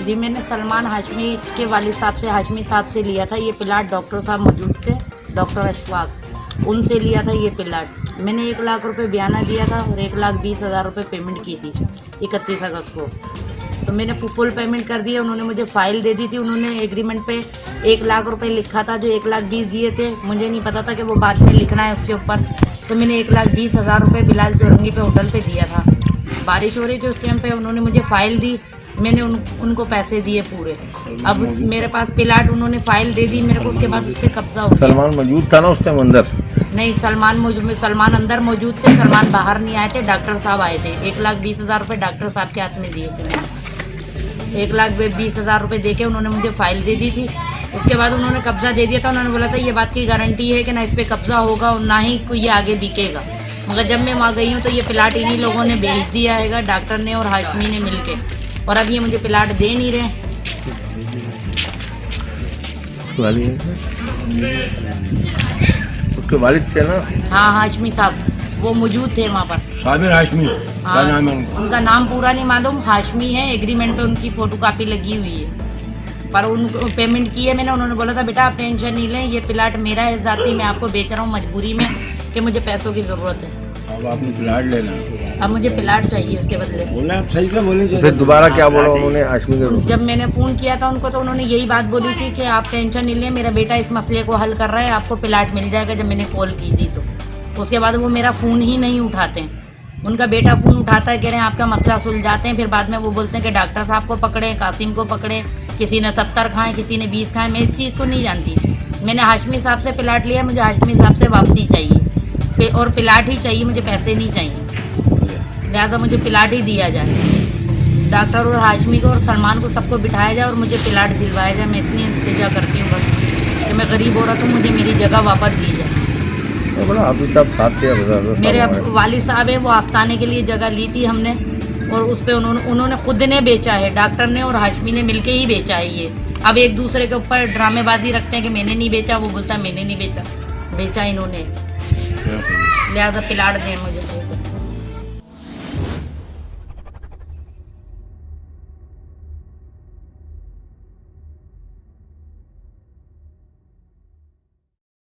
जी मैंने सलमान हाशमी के वालिद साहब से, हाशमी साहब से लिया था ये प्लाट। डॉक्टर साहब मौजूद थे, डॉक्टर अशफाक, उनसे लिया था ये प्लाट। मैंने 1 लाख रुपए बयाना दिया था और 1,20,000 रुपये पेमेंट की थी 31 अगस्त को। तो मैंने फुल पेमेंट कर दिया। उन्होंने मुझे फ़ाइल दे दी थी। उन्होंने एग्रीमेंट पे 1 लाख रुपए लिखा था, जो 1,20,000 दिए थे। मुझे नहीं पता था कि वो बाद में लिखना है उसके ऊपर। तो मैंने 1,20,000 रुपये बिलाल चौरंगी पे होटल पे दिया था। बारिश हो रही थी उस टाइम पे। उन्होंने मुझे फ़ाइल दी, मैंने उनको पैसे दिए पूरे। अब मेरे पास प्लाट, उन्होंने फ़ाइल दे दी मेरे को, उसके बाद उस पर कब्जा हो गया। सलमान मौजूद था ना उस टाइम अंदर? नहीं, सलमान अंदर मौजूद थे, सलमान बाहर नहीं आए थे, डॉक्टर साहब आए थे। 1,20,000 रुपये डॉक्टर साहब के हाथ में दिए थे मैंने। 1,20,000 रुपये दे के उन्होंने मुझे फ़ाइल दे दी थी। उसके बाद उन्होंने कब्ज़ा दे दिया था। उन्होंने बोला था ये बात की गारंटी है कि ना इस पर कब्ज़ा होगा और ना ही कोई ये आगे बिकेगा। मगर जब मैं वहाँ गई हूँ तो ये प्लाट इन्हीं लोगों ने बेच दिया है, डॉक्टर ने और हाशमी ने मिल के। और अब ये मुझे प्लाट दे नहीं रहे। उसके वालिद थे ना? हाँ, हाशमी साहब वो मौजूद थे वहाँ पर। साबिर हाशमी, क्या नाम है उनका? उनका नाम पूरा नहीं मालूम, हाशमी है। एग्रीमेंट पे उनकी फ़ोटोकॉपी लगी हुई है, पर उनको पेमेंट की है मैंने। उन्होंने बोला था बेटा आप टेंशन नहीं लें, ये प्लाट मेरा है ज़ाती, मैं आपको बेच रहा हूँ मजबूरी में कि मुझे पैसों की ज़रूरत है। अब आपने प्लाट लेना, अब मुझे प्लाट चाहिए उसके बदले। बोले आप सही से बोले। फिर दोबारा क्या बोला उन्होंने हाशमी के? जब मैंने फ़ोन किया था उनको तो उन्होंने यही बात बोली थी कि आप टेंशन नहीं लें, मेरा बेटा इस मसले को हल कर रहा है, आपको प्लाट मिल जाएगा। जब मैंने कॉल की थी तो उसके बाद वो मेरा फ़ोन ही नहीं उठाते हैं। उनका बेटा फ़ोन उठाता है, कह रहे हैं आपका मसला सुलझाते हैं। फिर बाद में वो बोलते हैं कि डॉक्टर साहब को पकड़े, कासिम को पकड़े, किसी ने 70 खाएँ, किसी ने 20 खाएँ। मैं इस चीज़ को नहीं जानती। मैंने हाशमी साहब से प्लाट लिया, मुझे हाशमी साहब से वापसी चाहिए और प्लाट ही चाहिए, मुझे पैसे नहीं चाहिए। लिहाजा मुझे प्लाट ही दिया जाए। डॉक्टर और हाशमी को और सलमान को सबको बिठाया जाए और मुझे प्लाट दिलवाया जाए। मैं इतनी इंतजा करती हूँ बस कि मैं गरीब हो रहा तो मुझे मेरी जगह वापस दी जाए। तो बोला अभी तब साथ मेरे वालिद साहब हैं, वो आस्ताने के लिए जगह ली थी हमने और उस पर उन्होंने खुद ने बेचा है। डॉक्टर ने और हाशमी ने मिलके ही बेचा है ये। अब एक दूसरे के ऊपर ड्रामेबाजी रखते हैं कि मैंने नहीं बेचा, वो बोलता है मैंने नहीं बेचा, बेचा इन्होंने। लिहाजा प्लाट दें मुझे।